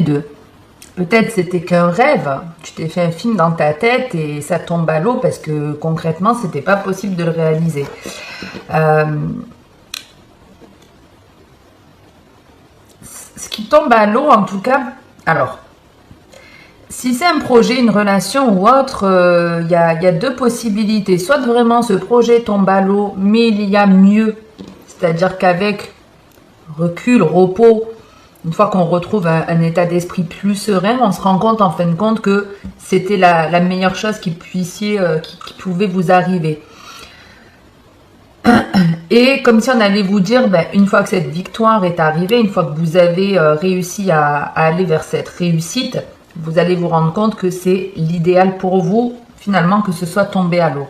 de peut-être c'était qu'un rêve, tu t'es fait un film dans ta tête et ça tombe à l'eau parce que concrètement c'était pas possible de le réaliser. Ce qui tombe à l'eau en tout cas, alors si c'est un projet, une relation ou autre, il y a deux possibilités. Soit vraiment ce projet tombe à l'eau, mais il y a mieux. C'est-à-dire qu'avec recul, repos, une fois qu'on retrouve un état d'esprit plus serein, on se rend compte en fin de compte que c'était la meilleure chose qui pouvait vous arriver. Et comme si on allait vous dire, une fois que cette victoire est arrivée, une fois que vous avez réussi à aller vers cette réussite, vous allez vous rendre compte que c'est l'idéal pour vous, finalement, que ce soit tombé à l'eau.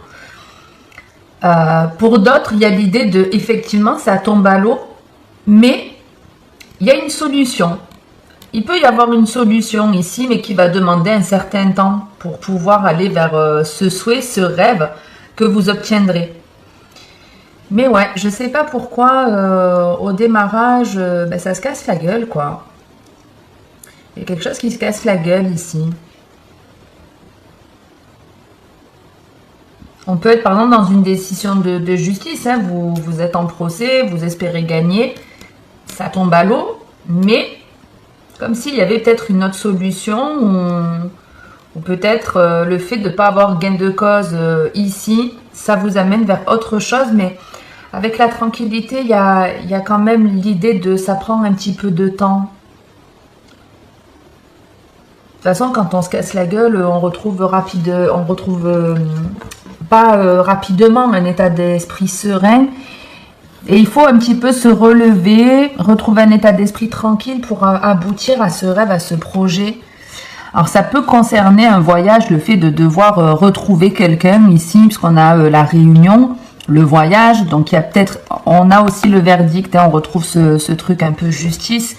Pour d'autres, il y a l'idée de, effectivement, ça tombe à l'eau, mais il y a une solution. Il peut y avoir une solution ici, mais qui va demander un certain temps pour pouvoir aller vers ce souhait, ce rêve que vous obtiendrez. Mais ouais, je sais pas pourquoi, au démarrage, ça se casse la gueule, quoi. Il y a quelque chose qui se casse la gueule ici. On peut être par exemple dans une décision de justice. Hein. Vous êtes en procès, vous espérez gagner. Ça tombe à l'eau. Mais comme s'il y avait peut-être une autre solution. Ou peut-être le fait de ne pas avoir gain de cause ici. Ça vous amène vers autre chose. Mais avec la tranquillité, il y a quand même l'idée de ça prend un petit peu de temps. De toute façon, quand on se casse la gueule, on retrouve pas rapidement un état d'esprit serein. Et il faut un petit peu se relever, retrouver un état d'esprit tranquille pour aboutir à ce rêve, à ce projet. Alors ça peut concerner un voyage, le fait de devoir retrouver quelqu'un ici, puisqu'on a la réunion, le voyage. Donc il y a peut-être, on a aussi le verdict, hein, on retrouve ce truc un peu justice.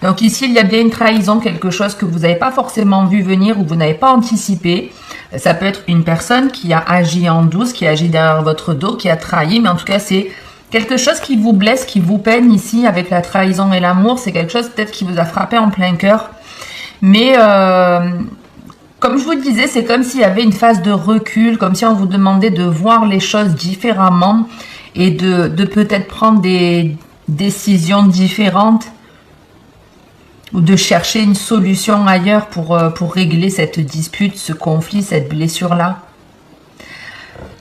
Donc ici, il y a bien une trahison, quelque chose que vous n'avez pas forcément vu venir ou vous n'avez pas anticipé. Ça peut être une personne qui a agi en douce, qui a agi derrière votre dos, qui a trahi. Mais en tout cas, c'est quelque chose qui vous blesse, qui vous peine ici avec la trahison et l'amour. C'est quelque chose peut-être qui vous a frappé en plein cœur. Mais comme je vous le disais, c'est comme s'il y avait une phase de recul, comme si on vous demandait de voir les choses différemment et de peut-être prendre des décisions différentes. Ou de chercher une solution ailleurs pour régler cette dispute, ce conflit, cette blessure-là.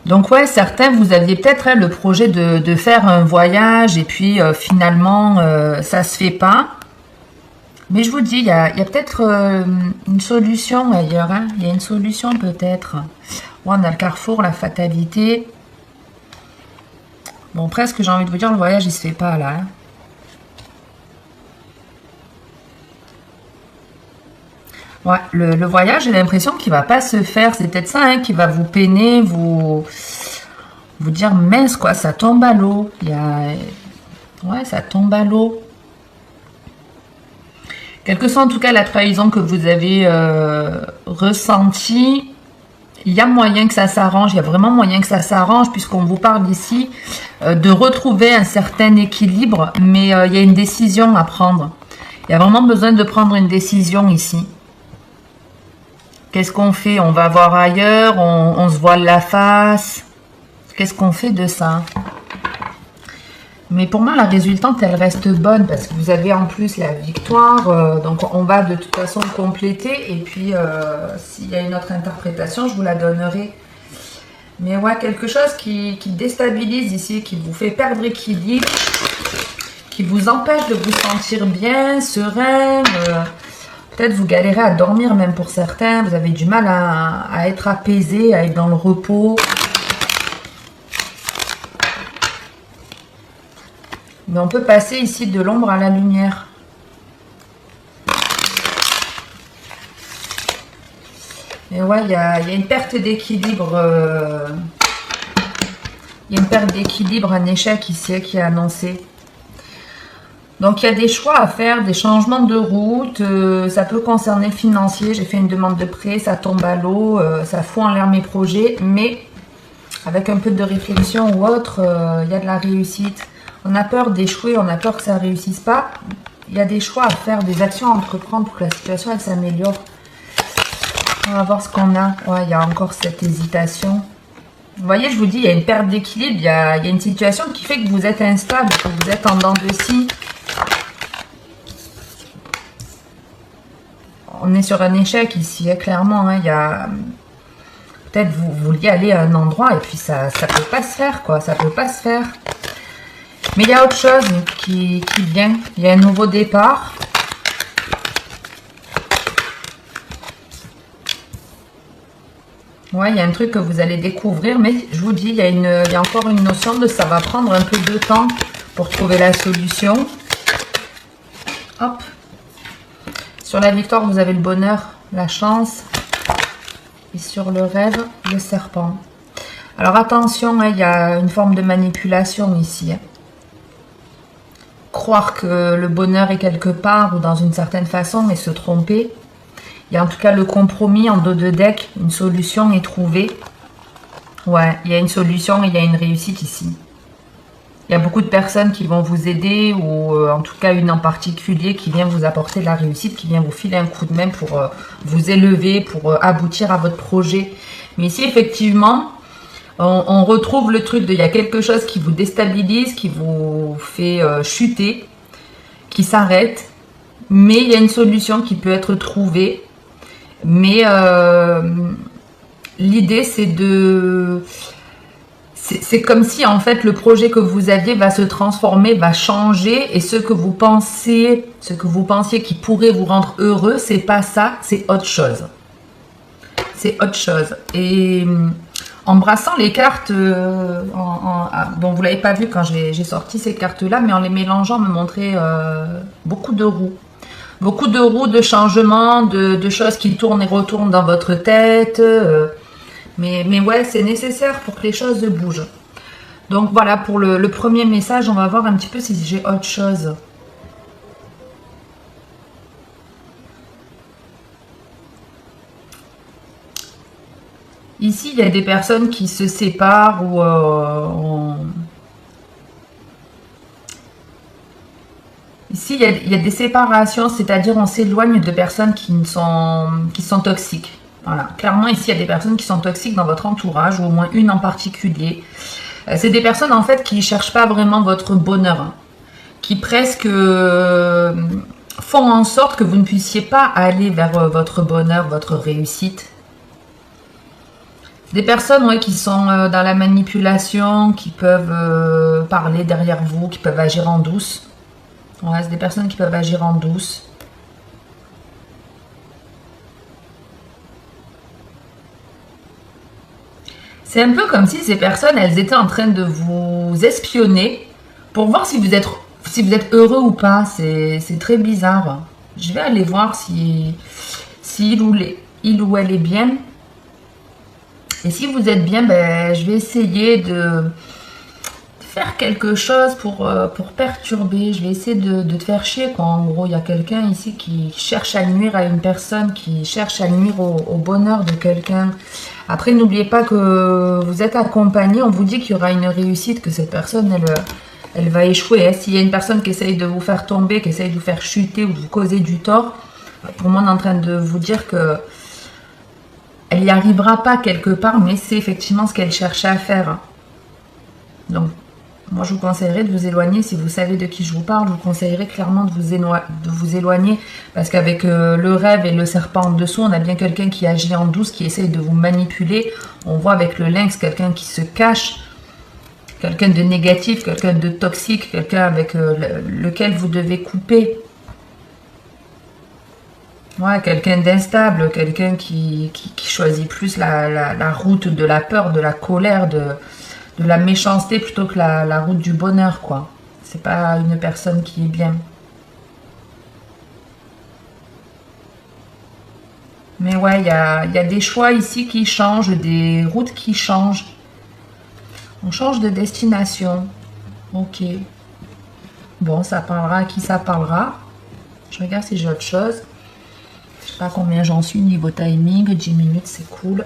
Donc ouais, certains, vous aviez peut-être le projet de faire un voyage et puis finalement, ça se fait pas. Mais je vous dis, il y a peut-être une solution ailleurs. Hein. Il y a une solution peut-être. Ouais, on a le carrefour, la fatalité. Bon, presque j'ai envie de vous dire, le voyage, il se fait pas là. Hein. Ouais, le voyage, j'ai l'impression qu'il va pas se faire. C'est peut-être ça hein, qui va vous peiner, vous dire mince quoi, ça tombe à l'eau. Ouais, ça tombe à l'eau. Quelle que soit en tout cas la trahison que vous avez ressentie, il y a moyen que ça s'arrange. Il y a vraiment moyen que ça s'arrange puisqu'on vous parle ici de retrouver un certain équilibre, mais il y a une décision à prendre. Il y a vraiment besoin de prendre une décision ici. Qu'est-ce qu'on fait? On va voir ailleurs, on se voile la face. Qu'est-ce qu'on fait de ça? Mais pour moi, la résultante, elle reste bonne parce que vous avez en plus la victoire. Donc, on va de toute façon compléter. Et puis, s'il y a une autre interprétation, je vous la donnerai. Mais ouais, quelque chose qui déstabilise ici, qui vous fait perdre équilibre, qui vous empêche de vous sentir bien, serein. Peut-être vous galérez à dormir même pour certains. Vous avez du mal à être apaisé, à être dans le repos. Mais on peut passer ici de l'ombre à la lumière. Et ouais, il y a une perte d'équilibre. Il y a une perte d'équilibre, un échec ici qui est annoncé. Donc, il y a des choix à faire, des changements de route. Ça peut concerner le financier. J'ai fait une demande de prêt, ça tombe à l'eau. Ça fout en l'air mes projets. Mais avec un peu de réflexion ou autre, il y a de la réussite. On a peur d'échouer, on a peur que ça ne réussisse pas. il y a des choix à faire, des actions à entreprendre pour que la situation elle s'améliore. On va voir ce qu'on a. Ouais, il y a encore cette hésitation. Vous voyez, je vous dis, il y a une perte d'équilibre, il y a une situation qui fait que vous êtes instable, que vous êtes en dents de scie. On est sur un échec ici, hein, clairement. Hein, il y a... Peut-être vous vouliez aller à un endroit et puis ça peut pas se faire, quoi. Ça peut pas se faire. Mais il y a autre chose qui vient. Il y a un nouveau départ. Ouais, il y a un truc que vous allez découvrir, mais je vous dis, il y a encore une notion de ça va prendre un peu de temps pour trouver la solution. Hop. Sur la victoire, vous avez le bonheur, la chance. Et sur le rêve, le serpent. Alors attention, hein, il y a une forme de manipulation ici. Hein. Croire que le bonheur est quelque part ou dans une certaine façon et se tromper. Il y a en tout cas le compromis en dos de deck, une solution est trouvée. Ouais, il y a une solution et il y a une réussite ici. Il y a beaucoup de personnes qui vont vous aider ou en tout cas une en particulier qui vient vous apporter de la réussite, qui vient vous filer un coup de main pour vous élever, pour aboutir à votre projet. Mais ici, effectivement, on retrouve le truc de il y a quelque chose qui vous déstabilise, qui vous fait chuter, qui s'arrête. Mais il y a une solution qui peut être trouvée. Mais l'idée, c'est de... C'est comme si, en fait, le projet que vous aviez va se transformer, va changer. Et ce que vous pensiez qui pourrait vous rendre heureux, c'est pas ça, c'est autre chose. C'est autre chose. Et en brassant les cartes, bon, vous l'avez pas vu quand j'ai sorti ces cartes-là, mais en les mélangeant, me montrait beaucoup de roues. Beaucoup de roues, de changements, de choses qui tournent et retournent dans votre tête. Mais ouais, c'est nécessaire pour que les choses bougent. Donc voilà, pour le premier message, on va voir un petit peu si j'ai autre chose. Ici, il y a des personnes qui se séparent ou Ici, il y a des séparations, c'est-à-dire on s'éloigne de personnes qui sont toxiques. Voilà, clairement ici il y a des personnes qui sont toxiques dans votre entourage, ou au moins une en particulier. C'est des personnes en fait qui ne cherchent pas vraiment votre bonheur, hein, qui presque font en sorte que vous ne puissiez pas aller vers votre bonheur, votre réussite. Des personnes ouais, qui sont dans la manipulation, qui peuvent parler derrière vous, qui peuvent agir en douce. Ouais, c'est des personnes qui peuvent agir en douce. C'est un peu comme si ces personnes, elles étaient en train de vous espionner pour voir si vous êtes heureux ou pas. C'est très bizarre. Je vais aller voir si il ou elle est bien. Et si vous êtes bien, ben, je vais essayer de faire quelque chose pour perturber. Je vais essayer de te faire chier, quoi. En gros, il y a quelqu'un ici qui cherche à nuire à une personne, qui cherche à nuire au bonheur de quelqu'un. Après, n'oubliez pas que vous êtes accompagné. On vous dit qu'il y aura une réussite, que cette personne, elle va échouer. Hein. S'il y a une personne qui essaye de vous faire tomber, qui essaye de vous faire chuter ou de vous causer du tort, pour moi, on est en train de vous dire que elle n'y arrivera pas quelque part, mais c'est effectivement ce qu'elle cherchait à faire. Donc, moi, je vous conseillerais de vous éloigner. Si vous savez de qui je vous parle, je vous conseillerais clairement de vous éloigner. Parce qu'avec le rêve et le serpent en dessous, on a bien quelqu'un qui agit en douce, qui essaye de vous manipuler. On voit avec le lynx quelqu'un qui se cache, quelqu'un de négatif, quelqu'un de toxique, quelqu'un avec lequel vous devez couper. Ouais, quelqu'un d'instable, quelqu'un qui choisit plus la route de la peur, de la colère, de la méchanceté plutôt que la route du bonheur, quoi. C'est pas une personne qui est bien. Mais ouais, il y a des choix ici qui changent, des routes qui changent. On change de destination. Ok. Bon, ça parlera à qui ça parlera. Je regarde si j'ai autre chose. Je sais pas combien j'en suis niveau timing. 10 minutes, c'est cool.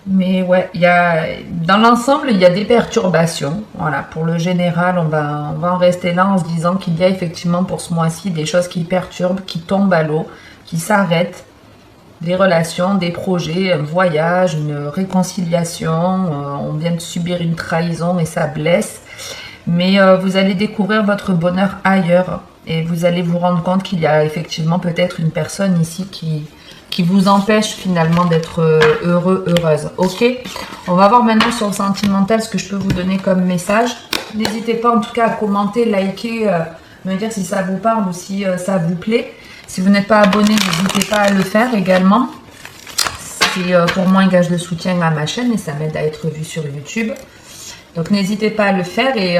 Mais ouais, dans l'ensemble, il y a des perturbations. Voilà, pour le général, on va en rester là en se disant qu'il y a effectivement pour ce mois-ci des choses qui perturbent, qui tombent à l'eau, qui s'arrêtent. Des relations, des projets, un voyage, une réconciliation. On vient de subir une trahison et ça blesse. Mais vous allez découvrir votre bonheur ailleurs. Et vous allez vous rendre compte qu'il y a effectivement peut-être une personne ici qui vous empêche finalement d'être heureux, heureuse. Ok, on va voir maintenant sur le sentimental ce que je peux vous donner comme message. N'hésitez pas en tout cas à commenter, liker, me dire si ça vous parle ou si ça vous plaît. Si vous n'êtes pas abonné, n'hésitez pas à le faire également. C'est pour moi un gage de soutien à ma chaîne et ça m'aide à être vu sur YouTube. Donc n'hésitez pas à le faire et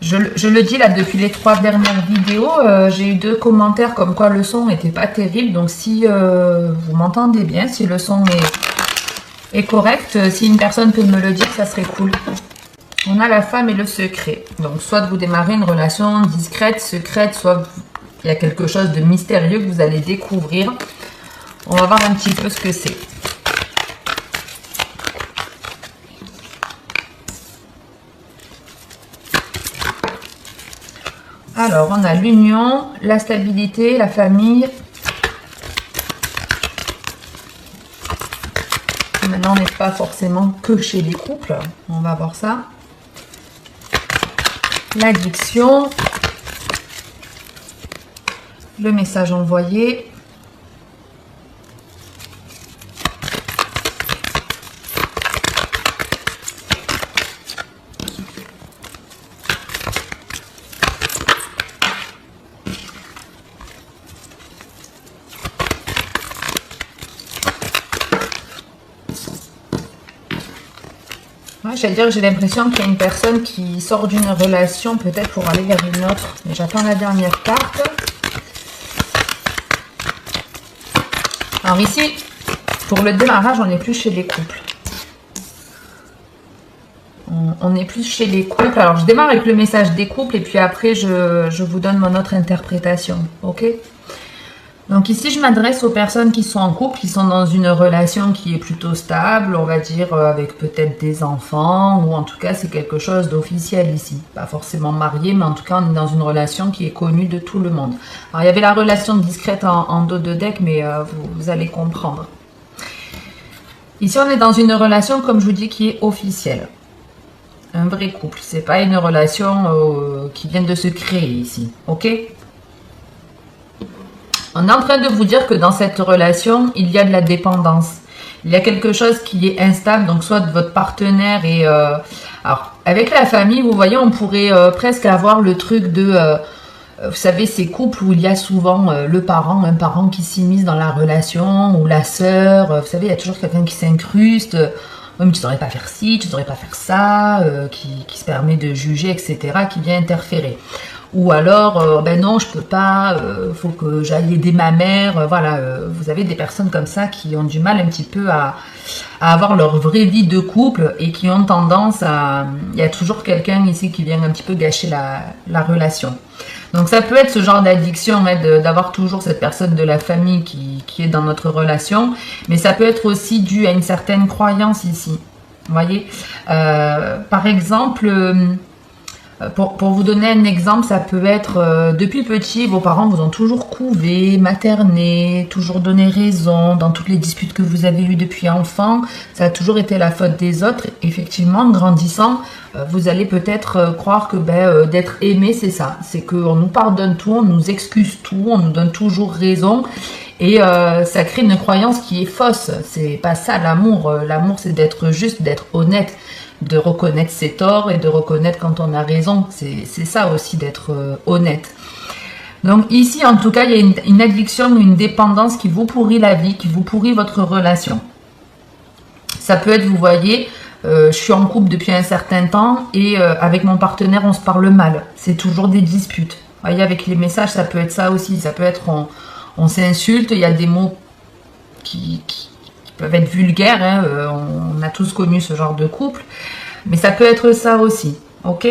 je le dis là depuis les 3 dernières vidéos, j'ai eu 2 commentaires comme quoi le son n'était pas terrible. Donc si vous m'entendez bien, si le son est correct, si une personne peut me le dire, ça serait cool. On a la femme et le secret. Donc soit vous démarrez une relation discrète, secrète, soit il y a quelque chose de mystérieux que vous allez découvrir. On va voir un petit peu ce que c'est. Alors, on a l'union, la stabilité, la famille. Maintenant, on n'est pas forcément que chez les couples. On va voir ça. L'addiction. Le message envoyé. Ouais, j'allais dire, j'ai l'impression qu'il y a une personne qui sort d'une relation peut-être pour aller vers une autre. Mais j'attends la dernière carte. Alors ici, pour le démarrage, on n'est plus chez les couples. On n'est plus chez les couples. Alors, je démarre avec le message des couples et puis après, je vous donne mon autre interprétation. Ok ? Donc ici, je m'adresse aux personnes qui sont en couple, qui sont dans une relation qui est plutôt stable, on va dire avec peut-être des enfants, ou en tout cas, c'est quelque chose d'officiel ici. Pas forcément marié, mais en tout cas, on est dans une relation qui est connue de tout le monde. Alors, il y avait la relation discrète en dos de deck, mais vous allez comprendre. Ici, on est dans une relation, comme je vous dis, qui est officielle. Un vrai couple. C'est pas une relation qui vient de se créer ici. Ok ? On est en train de vous dire que dans cette relation, il y a de la dépendance. Il y a quelque chose qui est instable, donc soit de votre partenaire et... alors, avec la famille, vous voyez, on pourrait presque avoir le truc de... vous savez, ces couples où il y a souvent un parent qui s'immisce dans la relation, ou la sœur, vous savez, il y a toujours quelqu'un qui s'incruste. Oui, mais tu ne saurais pas faire ci, tu ne saurais pas faire ça, qui se permet de juger, etc., qui vient interférer. Ou alors, ben non, je peux pas, faut que j'aille aider ma mère. Voilà, vous avez des personnes comme ça qui ont du mal un petit peu à avoir leur vraie vie de couple et qui ont tendance à... Il y a toujours quelqu'un ici qui vient un petit peu gâcher la relation. Donc ça peut être ce genre d'addiction, hein, d'avoir toujours cette personne de la famille qui est dans notre relation. Mais ça peut être aussi dû à une certaine croyance ici. Vous voyez, par exemple... Pour vous donner un exemple, ça peut être depuis petit, vos parents vous ont toujours couvé, materné, toujours donné raison dans toutes les disputes que vous avez eues depuis enfant. Ça a toujours été la faute des autres. Effectivement, en grandissant, vous allez peut-être croire que d'être aimé, c'est ça. C'est qu'on nous pardonne tout, on nous excuse tout, on nous donne toujours raison. Et ça crée une croyance qui est fausse. C'est pas ça l'amour. L'amour, c'est d'être juste, d'être honnête, de reconnaître ses torts et de reconnaître quand on a raison. C'est ça aussi d'être honnête. Donc ici, en tout cas, il y a une addiction, une dépendance qui vous pourrit la vie, qui vous pourrit votre relation. Ça peut être, vous voyez, je suis en couple depuis un certain temps et avec mon partenaire, on se parle mal. C'est toujours des disputes. Vous voyez, avec les messages, ça peut être ça aussi. Ça peut être, on s'insulte, il y a des mots qui peuvent être vulgaires, hein, on a tous connu ce genre de couple, mais ça peut être ça aussi, ok.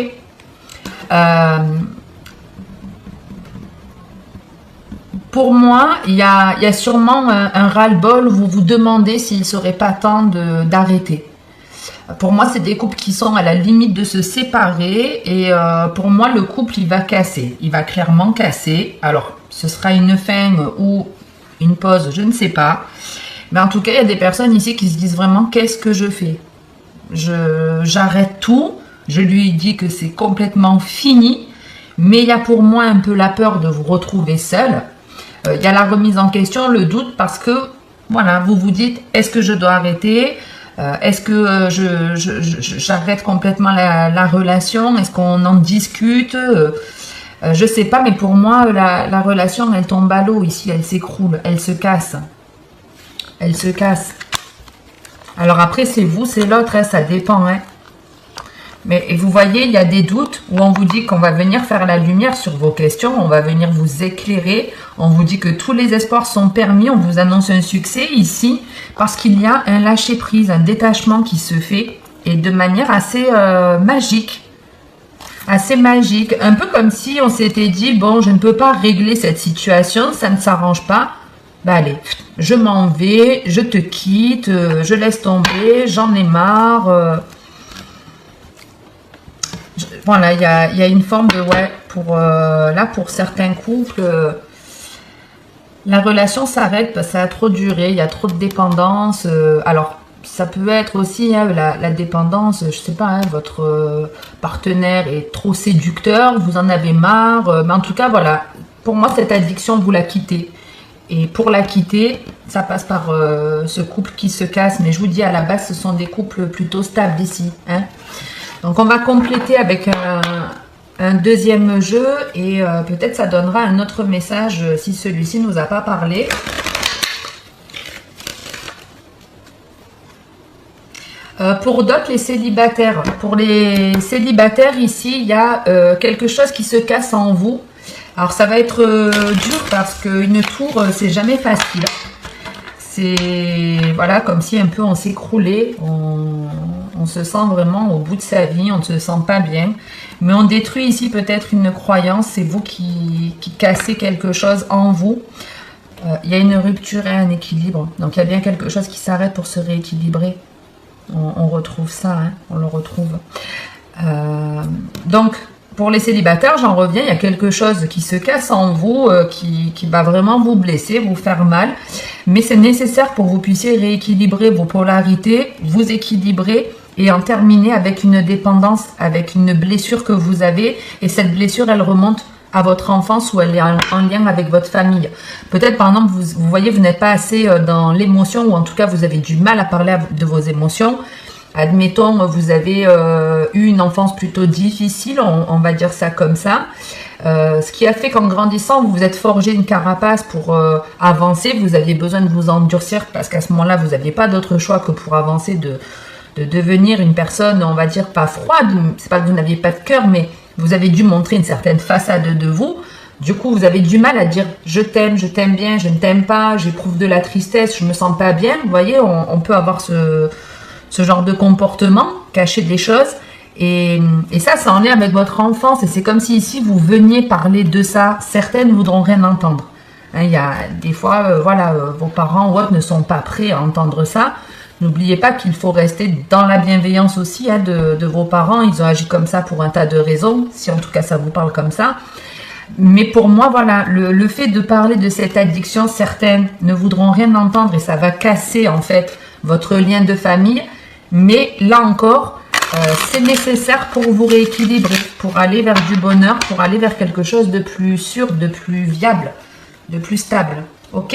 Pour moi, il y a sûrement un ras-le-bol où vous vous demandez s'il ne serait pas temps d'arrêter. Pour moi, c'est des couples qui sont à la limite de se séparer et pour moi, le couple, il va casser. Il va clairement casser. Alors, ce sera une fin ou une pause, je ne sais pas. Mais en tout cas, il y a des personnes ici qui se disent vraiment, qu'est-ce que je fais? J'arrête tout. Je lui dis que c'est complètement fini. Mais il y a pour moi un peu la peur de vous retrouver seul. Il y a la remise en question, le doute, parce que, voilà, vous vous dites, est-ce que je dois arrêter? Est-ce que j'arrête complètement la relation? Est-ce qu'on en discute? Je sais pas, mais pour moi, la relation, elle tombe à l'eau ici, elle s'écroule, elle se casse. Elle se casse. Alors après, c'est vous, c'est l'autre, hein, ça dépend. Hein. Mais vous voyez, il y a des doutes où on vous dit qu'on va venir faire la lumière sur vos questions, on va venir vous éclairer, on vous dit que tous les espoirs sont permis, on vous annonce un succès ici, parce qu'il y a un lâcher-prise, un détachement qui se fait, et de manière assez magique. Assez magique, un peu comme si on s'était dit, bon, je ne peux pas régler cette situation, ça ne s'arrange pas, bah allez, je m'en vais, je te quitte, je laisse tomber, j'en ai marre. Voilà, il y a une forme de, ouais, là, pour certains couples, la relation s'arrête parce que ça a trop duré, il y a trop de dépendance. Alors, ça peut être aussi hein, la dépendance, je sais pas, hein, votre partenaire est trop séducteur, vous en avez marre. Mais en tout cas, voilà, pour moi, cette addiction, vous la quittez. Et pour la quitter, ça passe par ce couple qui se casse. Mais je vous dis, à la base, ce sont des couples plutôt stables ici. Hein. Donc, on va compléter avec un deuxième jeu. Et peut-être ça donnera un autre message si celui-ci ne nous a pas parlé. Pour d'autres, les célibataires. Pour les célibataires, ici, il y a quelque chose qui se casse en vous. Alors, ça va être dur parce qu'une tour, c'est jamais facile. C'est, voilà, comme si un peu on s'écroulait. On se sent vraiment au bout de sa vie, on ne se sent pas bien. Mais on détruit ici peut-être une croyance. C'est vous qui cassez quelque chose en vous. Il y a une rupture et un équilibre. Donc, il y a bien quelque chose qui s'arrête pour se rééquilibrer. On retrouve ça, hein, on le retrouve. Donc, pour les célibataires, j'en reviens, il y a quelque chose qui se casse en vous, qui va vraiment vous blesser, vous faire mal. Mais c'est nécessaire pour que vous puissiez rééquilibrer vos polarités, vous équilibrer et en terminer avec une dépendance, avec une blessure que vous avez. Et cette blessure, elle remonte à votre enfance ou elle est en lien avec votre famille. Peut-être, par exemple, vous voyez, vous n'êtes pas assez dans l'émotion ou en tout cas, vous avez du mal à parler de vos émotions. Admettons, vous avez eu une enfance plutôt difficile, on va dire ça comme ça. Ce qui a fait qu'en grandissant, vous vous êtes forgé une carapace pour avancer. Vous aviez besoin de vous endurcir parce qu'à ce moment-là, vous n'aviez pas d'autre choix que pour avancer, de devenir une personne, on va dire, pas froide. C'est pas que vous n'aviez pas de cœur, mais vous avez dû montrer une certaine façade de vous. Du coup, vous avez du mal à dire je t'aime bien, je ne t'aime pas, j'éprouve de la tristesse, je me sens pas bien. Vous voyez, on peut avoir ce genre de comportement, cacher des choses. Et ça en lien avec votre enfance. Et c'est comme si ici, vous veniez parler de ça. Certaines ne voudront rien entendre. Hein, il y a des fois, voilà, vos parents ou autres ne sont pas prêts à entendre ça. N'oubliez pas qu'il faut rester dans la bienveillance aussi hein, de vos parents. Ils ont agi comme ça pour un tas de raisons, si en tout cas ça vous parle comme ça. Mais pour moi, voilà, le fait de parler de cette addiction, certaines ne voudront rien entendre et ça va casser en fait votre lien de famille. Mais là encore, c'est nécessaire pour vous rééquilibrer, pour aller vers du bonheur, pour aller vers quelque chose de plus sûr, de plus viable, de plus stable. Ok ?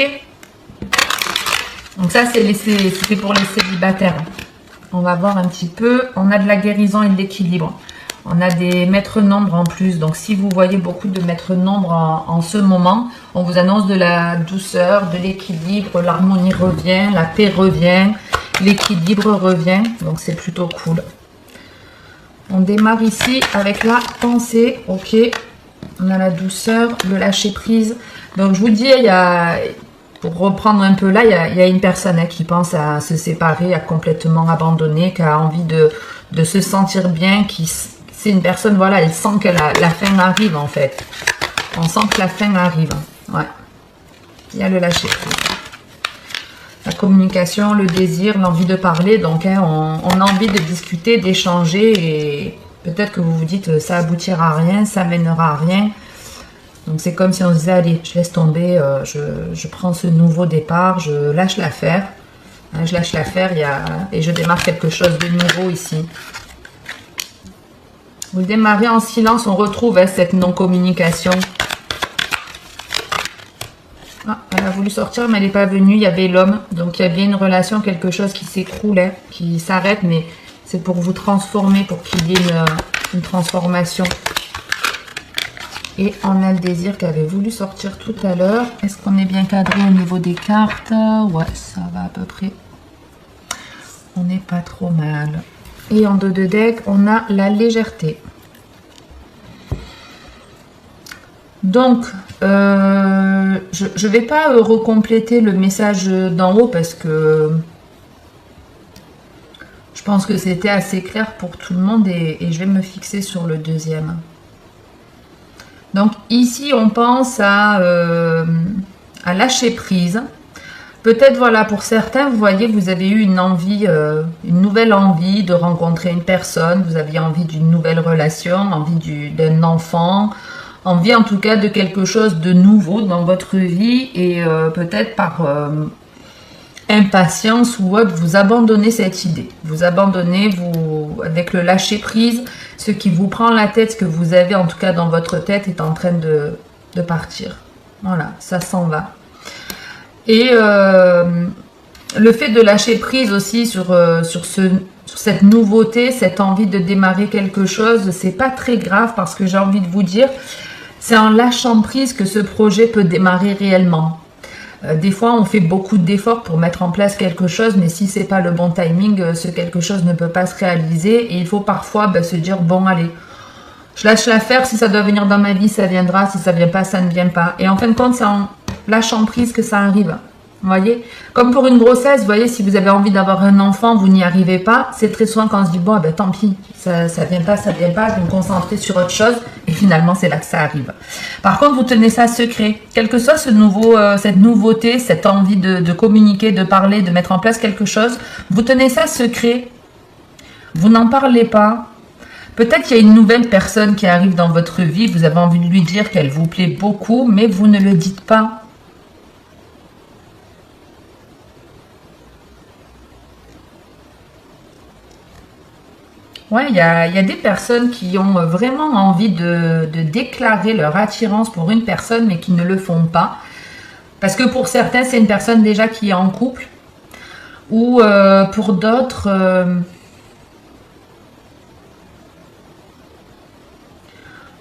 Donc ça, c'était pour les célibataires. On va voir un petit peu. On a de la guérison et de l'équilibre. On a des maîtres nombres en plus. Donc si vous voyez beaucoup de maîtres nombres en ce moment, on vous annonce de la douceur, de l'équilibre, l'harmonie revient, la paix revient, l'équilibre revient. Donc c'est plutôt cool. On démarre ici avec la pensée. Ok. On a la douceur, le lâcher prise. Donc je vous dis, pour reprendre un peu là, il y a une personne qui pense à se séparer, à complètement abandonner, qui a envie de se sentir bien, c'est une personne, voilà, elle sent que la fin arrive en fait. On sent que la fin arrive. Ouais. Il y a le lâcher prise. La communication, le désir, l'envie de parler. Donc, hein, on a envie de discuter, d'échanger. Et peut-être que vous vous dites, ça aboutira à rien, ça mènera à rien. Donc, c'est comme si on se disait, allez, je laisse tomber, je prends ce nouveau départ, je lâche l'affaire. Hein, je lâche l'affaire et je démarre quelque chose de nouveau ici. Vous démarrez en silence, on retrouve hein, cette non-communication. Ah, elle a voulu sortir, mais elle n'est pas venue. Il y avait l'homme. Donc, il y a bien une relation, quelque chose qui s'écroule, qui s'arrête. Mais c'est pour vous transformer, pour qu'il y ait une transformation. Et on a le désir qui avait voulu sortir tout à l'heure. Est-ce qu'on est bien cadré au niveau des cartes? Ouais, ça va à peu près. On n'est pas trop mal. Et en dos de deck, on a la légèreté. Donc, je ne vais pas recompléter le message d'en haut parce que je pense que c'était assez clair pour tout le monde et je vais me fixer sur le deuxième. Donc ici, on pense à lâcher prise. Peut-être, voilà, pour certains, vous voyez, vous avez eu une envie, une nouvelle envie de rencontrer une personne. Vous aviez envie d'une nouvelle relation, envie d'un enfant. Envie en tout cas de quelque chose de nouveau dans votre vie et peut-être par impatience ou autre, vous abandonnez cette idée. Vous abandonnez, avec le lâcher prise, ce qui vous prend la tête, ce que vous avez en tout cas dans votre tête est en train de partir. Voilà, ça s'en va. Et le fait de lâcher prise aussi sur cette nouveauté, cette envie de démarrer quelque chose, c'est pas très grave parce que j'ai envie de vous dire, c'est en lâchant prise que ce projet peut démarrer réellement. Des fois, on fait beaucoup d'efforts pour mettre en place quelque chose, mais si c'est pas le bon timing, ce quelque chose ne peut pas se réaliser. Et il faut parfois se dire, bon, allez, je lâche l'affaire, si ça doit venir dans ma vie, ça viendra, si ça vient pas, ça ne vient pas. Et en fin de compte, c'est en lâchant prise que ça arrive. Vous voyez, comme pour une grossesse, vous voyez, si vous avez envie d'avoir un enfant, vous n'y arrivez pas, c'est très souvent quand on se dit, bon, ben tant pis, ça vient pas, je vais me concentrer sur autre chose, et finalement, c'est là que ça arrive. Par contre, vous tenez ça secret, quel que soit cette nouveauté, cette envie de communiquer, de parler, de mettre en place quelque chose, vous tenez ça secret, vous n'en parlez pas. Peut-être qu'il y a une nouvelle personne qui arrive dans votre vie, vous avez envie de lui dire qu'elle vous plaît beaucoup, mais vous ne le dites pas. Ouais, il y a des personnes qui ont vraiment envie de déclarer leur attirance pour une personne, mais qui ne le font pas. Parce que pour certains, c'est une personne déjà qui est en couple. Ou pour d'autres...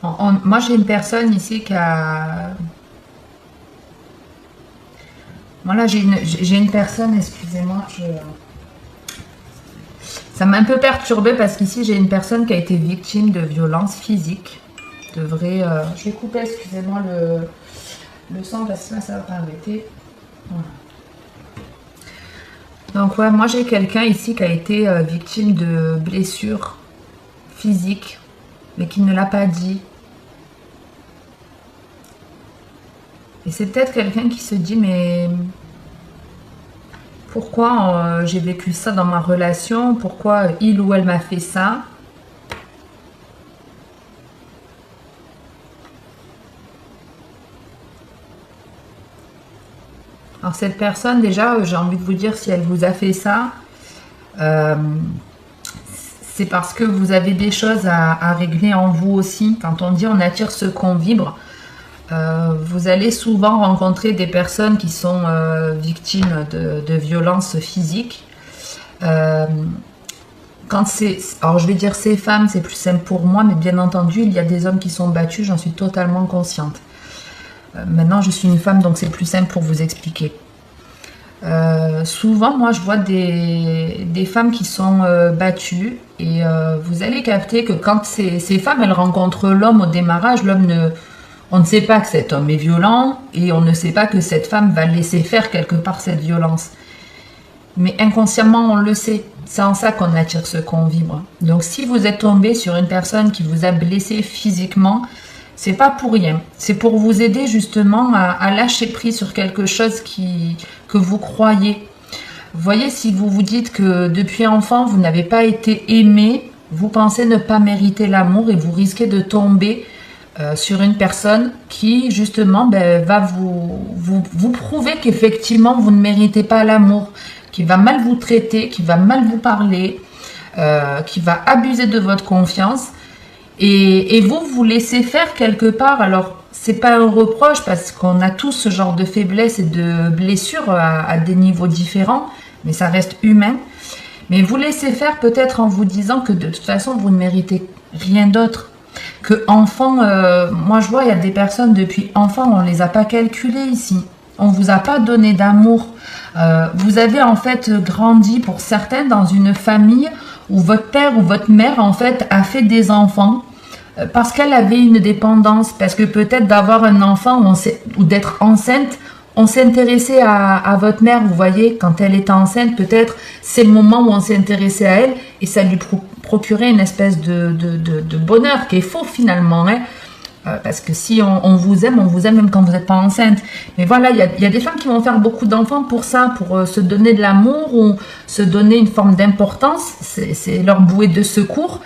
moi, j'ai une personne ici qui a... Voilà, j'ai une personne, excusez-moi, ça m'a un peu perturbée parce qu'ici, j'ai une personne qui a été victime de violences physiques. Je vais couper, excusez-moi, le sang parce que là, ça va pas arrêter. Voilà. Donc, ouais, moi, j'ai quelqu'un ici qui a été victime de blessures physiques, mais qui ne l'a pas dit. Et c'est peut-être quelqu'un qui se dit, mais... pourquoi j'ai vécu ça dans ma relation? Pourquoi il ou elle m'a fait ça? Alors cette personne, déjà, j'ai envie de vous dire, si elle vous a fait ça, c'est parce que vous avez des choses à régler en vous aussi. Quand on dit on attire ce qu'on vibre, vous allez souvent rencontrer des personnes qui sont victimes de violences physiques. Alors je vais dire ces femmes, c'est plus simple pour moi, mais bien entendu, il y a des hommes qui sont battus, j'en suis totalement consciente. Maintenant, je suis une femme, donc c'est plus simple pour vous expliquer. Souvent, moi, je vois des femmes qui sont battues et vous allez capter que quand ces femmes, elles rencontrent l'homme au démarrage, on ne sait pas que cet homme est violent et on ne sait pas que cette femme va laisser faire quelque part cette violence. Mais inconsciemment, on le sait. C'est en ça qu'on attire ce qu'on vibre. Donc, si vous êtes tombé sur une personne qui vous a blessé physiquement, c'est pas pour rien. C'est pour vous aider justement à lâcher prise sur quelque chose que vous croyez. Vous voyez, si vous vous dites que depuis enfant, vous n'avez pas été aimé, vous pensez ne pas mériter l'amour et vous risquez de tomber sur une personne qui, justement, va vous prouver qu'effectivement, vous ne méritez pas l'amour, qui va mal vous traiter, qui va mal vous parler, qui va abuser de votre confiance. Et vous laissez faire quelque part. Alors, c'est pas un reproche parce qu'on a tous ce genre de faiblesse et de blessures à des niveaux différents, mais ça reste humain. Mais vous laissez faire peut-être en vous disant que de toute façon, vous ne méritez rien d'autre. Que enfant, moi je vois, il y a des personnes depuis enfant, on ne les a pas calculées ici. On ne vous a pas donné d'amour. Vous avez en fait grandi pour certains dans une famille où votre père ou votre mère en fait a fait des enfants parce qu'elle avait une dépendance, parce que peut-être d'avoir un enfant ou d'être enceinte, on s'intéressait à votre mère, vous voyez, quand elle était enceinte, peut-être c'est le moment où on s'est intéressé à elle et ça lui procurait une espèce de bonheur qui est faux finalement, hein. Parce que si on vous aime même quand vous n'êtes pas enceinte. Mais voilà, il y a des femmes qui vont faire beaucoup d'enfants pour ça, pour se donner de l'amour ou se donner une forme d'importance. C'est leur bouée de secours.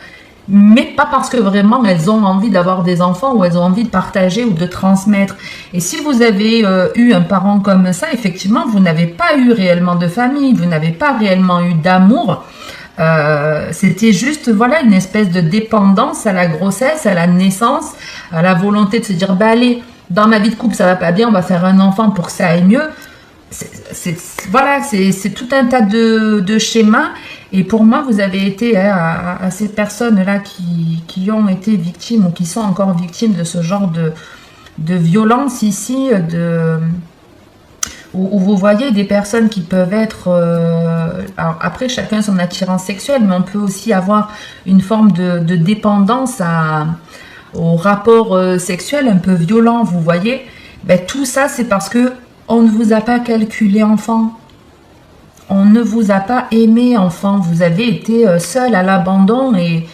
Mais pas parce que vraiment elles ont envie d'avoir des enfants ou elles ont envie de partager ou de transmettre. Et si vous avez eu un parent comme ça, effectivement, vous n'avez pas eu réellement de famille, vous n'avez pas réellement eu d'amour. C'était juste voilà une espèce de dépendance à la grossesse, à la naissance, à la volonté de se dire bah allez, dans ma vie de couple ça va pas bien, on va faire un enfant pour que ça aille mieux. Voilà, c'est tout un tas de schémas. Et pour moi, vous avez été à ces personnes-là qui ont été victimes ou qui sont encore victimes de ce genre de violence ici, où vous voyez des personnes qui peuvent être... alors après, chacun son attirance sexuelle, mais on peut aussi avoir une forme de dépendance au rapport sexuel un peu violent, vous voyez. Ben, tout ça, c'est parce que on ne vous a pas calculé enfant. On ne vous a pas aimé enfant. Vous avez été seul à l'abandon et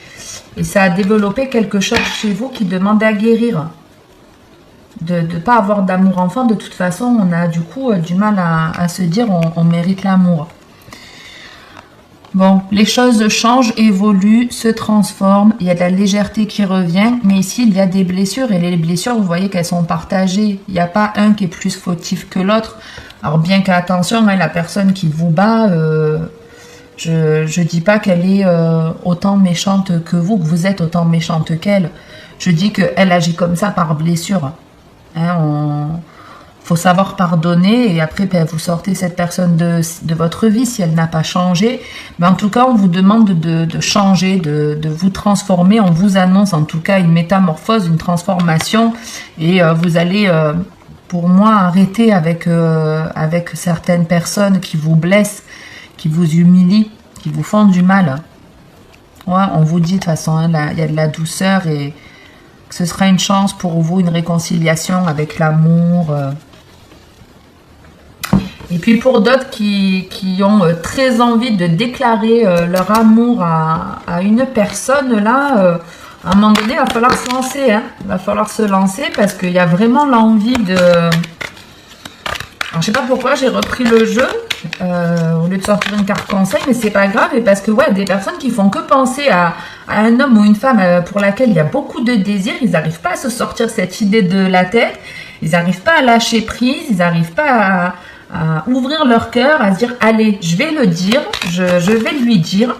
ça a développé quelque chose chez vous qui demande à guérir. De ne pas avoir d'amour enfant, de toute façon, on a du coup du mal à se dire on mérite l'amour. Bon, les choses changent, évoluent, se transforment, il y a de la légèreté qui revient, mais ici il y a des blessures et les blessures, vous voyez qu'elles sont partagées. Il n'y a pas un qui est plus fautif que l'autre. Alors bien qu'attention, hein, la personne qui vous bat, je dis pas qu'elle est autant méchante que vous êtes autant méchante qu'elle. Je dis qu'elle agit comme ça par blessure. Hein, faut savoir pardonner et après vous sortez cette personne de votre vie si elle n'a pas changé. Mais en tout cas, on vous demande de changer, de vous transformer. On vous annonce en tout cas une métamorphose, une transformation et vous allez, pour moi, arrêter avec certaines personnes qui vous blessent, qui vous humilient, qui vous font du mal. Ouais, on vous dit de toute façon, hein, il y a de la douceur et que ce sera une chance pour vous, une réconciliation avec l'amour. Et puis pour d'autres qui ont très envie de déclarer leur amour à une personne, là, à un moment donné, il va falloir se lancer. Hein. Il va falloir se lancer parce qu'il y a vraiment l'envie de... Alors, je ne sais pas pourquoi j'ai repris le jeu au lieu de sortir une carte conseil, mais c'est pas grave. Et parce que, ouais, des personnes qui font que penser à un homme ou une femme pour laquelle il y a beaucoup de désir, ils n'arrivent pas à se sortir cette idée de la tête. Ils n'arrivent pas à lâcher prise, ils n'arrivent pas à ouvrir leur cœur, à se dire allez, je vais le dire, je vais lui dire.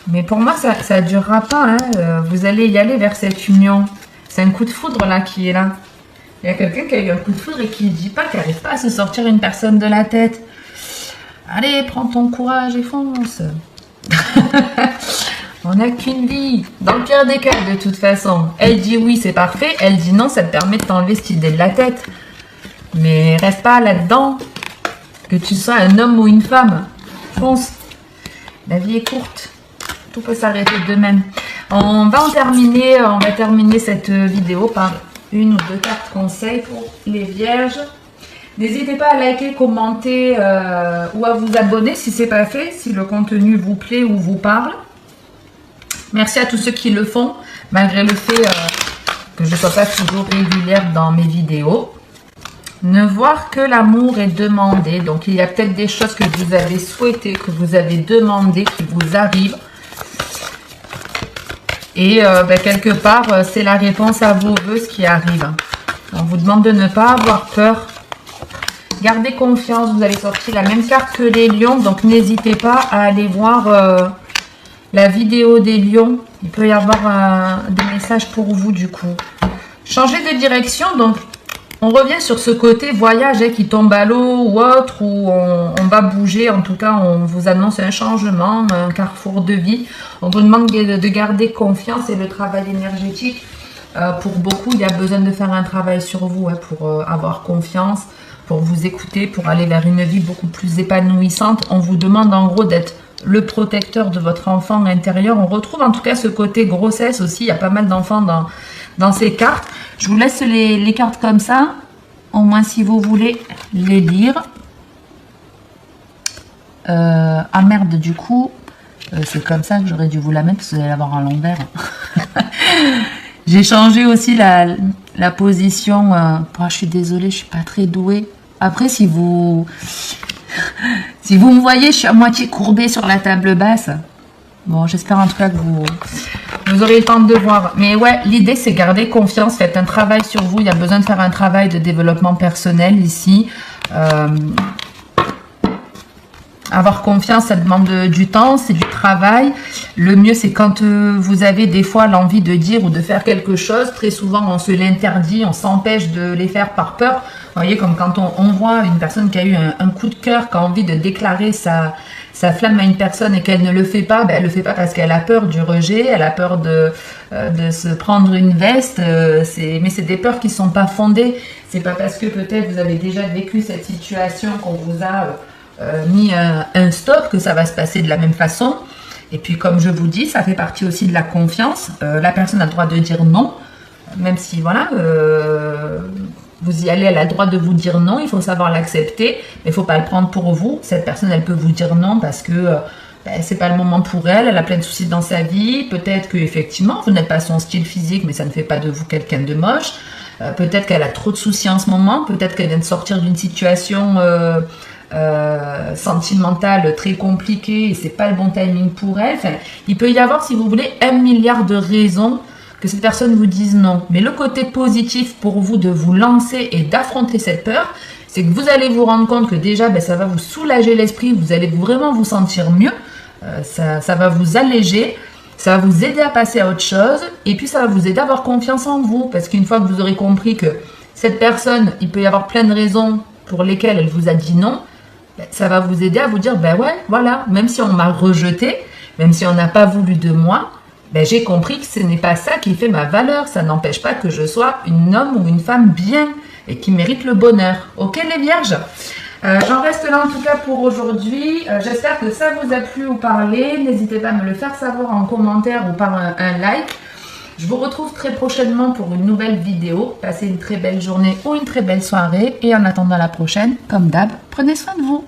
Mais pour moi, ça ne durera pas. Hein. Vous allez y aller vers cette union. C'est un coup de foudre là qui est là. Il y a quelqu'un qui a eu un coup de foudre et qui ne dit pas qu'il n'arrive pas à se sortir une personne de la tête. Allez, prends ton courage et fonce. On n'a qu'une vie. Dans le pire des cas, de toute façon. Elle dit oui, c'est parfait. Elle dit non, ça te permet de t'enlever cette idée de la tête. Mais reste pas là-dedans. Que tu sois un homme ou une femme. Fonce. La vie est courte. Tout peut s'arrêter de même. On va terminer cette vidéo par une ou deux cartes conseils pour les vierges. N'hésitez pas à liker, commenter ou à vous abonner si ce n'est pas fait, si le contenu vous plaît ou vous parle. Merci à tous ceux qui le font, malgré le fait que je ne sois pas toujours régulière dans mes vidéos. Ne voir que l'amour est demandé. Donc, il y a peut-être des choses que vous avez souhaitées, que vous avez demandées, qui vous arrivent. Et quelque part, c'est la réponse à vos vœux, ce qui arrive. On vous demande de ne pas avoir peur. Gardez confiance. Vous avez sorti la même carte que les lions. Donc, n'hésitez pas à aller voir la vidéo des lions. Il peut y avoir des messages pour vous, du coup. Changez de direction. Donc, on revient sur ce côté voyage qui tombe à l'eau ou autre, où on va bouger. En tout cas, on vous annonce un changement, un carrefour de vie. On vous demande de garder confiance et le travail énergétique. Pour beaucoup, il y a besoin de faire un travail sur vous pour avoir confiance, pour vous écouter, pour aller vers une vie beaucoup plus épanouissante. On vous demande en gros d'être le protecteur de votre enfant intérieur. On retrouve en tout cas ce côté grossesse aussi. Il y a pas mal d'enfants dans ces cartes. Je vous laisse les cartes comme ça, au moins si vous voulez les lire. Ah merde, du coup, c'est comme ça que j'aurais dû vous la mettre, parce que vous allez l'avoir à l'envers. J'ai changé aussi la position. Je suis désolée, je suis pas très douée. Après, si vous me voyez, je suis à moitié courbée sur la table basse. Bon, j'espère en tout cas que vous aurez le temps de voir. Mais ouais, l'idée, c'est garder confiance. Faites un travail sur vous. Il y a besoin de faire un travail de développement personnel ici. Avoir confiance, ça demande du temps, c'est du travail. Le mieux, c'est quand vous avez des fois l'envie de dire ou de faire quelque chose. Très souvent, on se l'interdit, on s'empêche de les faire par peur. Vous voyez, comme quand on voit une personne qui a eu un coup de cœur, qui a envie de déclarer sa flamme à une personne et qu'elle ne le fait pas, elle le fait pas parce qu'elle a peur du rejet, elle a peur de se prendre une veste. Mais c'est des peurs qui sont pas fondées. C'est pas parce que peut-être vous avez déjà vécu cette situation qu'on vous a mis un stop que ça va se passer de la même façon. Et puis comme je vous dis, ça fait partie aussi de la confiance. La personne a le droit de dire non, même si voilà, vous y allez, elle a le droit de vous dire non, il faut savoir l'accepter, mais il ne faut pas le prendre pour vous. Cette personne, elle peut vous dire non parce que c'est pas le moment pour elle, elle a plein de soucis dans sa vie, peut-être que effectivement vous n'êtes pas son style physique, mais ça ne fait pas de vous quelqu'un de moche. Peut-être qu'elle a trop de soucis en ce moment, peut-être qu'elle vient de sortir d'une situation sentimentale très compliquée et c'est pas le bon timing pour elle. Enfin, il peut y avoir, si vous voulez, 1 milliard de raisons que cette personne vous dise non. Mais le côté positif pour vous de vous lancer et d'affronter cette peur, c'est que vous allez vous rendre compte que déjà, ça va vous soulager l'esprit, vous allez vraiment vous sentir mieux, ça va vous alléger, ça va vous aider à passer à autre chose, et puis ça va vous aider à avoir confiance en vous, parce qu'une fois que vous aurez compris que cette personne, il peut y avoir plein de raisons pour lesquelles elle vous a dit non, ça va vous aider à vous dire, ouais, voilà, même si on m'a rejeté, même si on n'a pas voulu de moi, j'ai compris que ce n'est pas ça qui fait ma valeur. Ça n'empêche pas que je sois une homme ou une femme bien et qui mérite le bonheur. Ok les vierges, j'en reste là en tout cas pour aujourd'hui. J'espère que ça vous a plu ou parlé. N'hésitez pas à me le faire savoir en commentaire ou par un like. Je vous retrouve très prochainement pour une nouvelle vidéo. Passez une très belle journée ou une très belle soirée. Et en attendant la prochaine, comme d'hab, prenez soin de vous.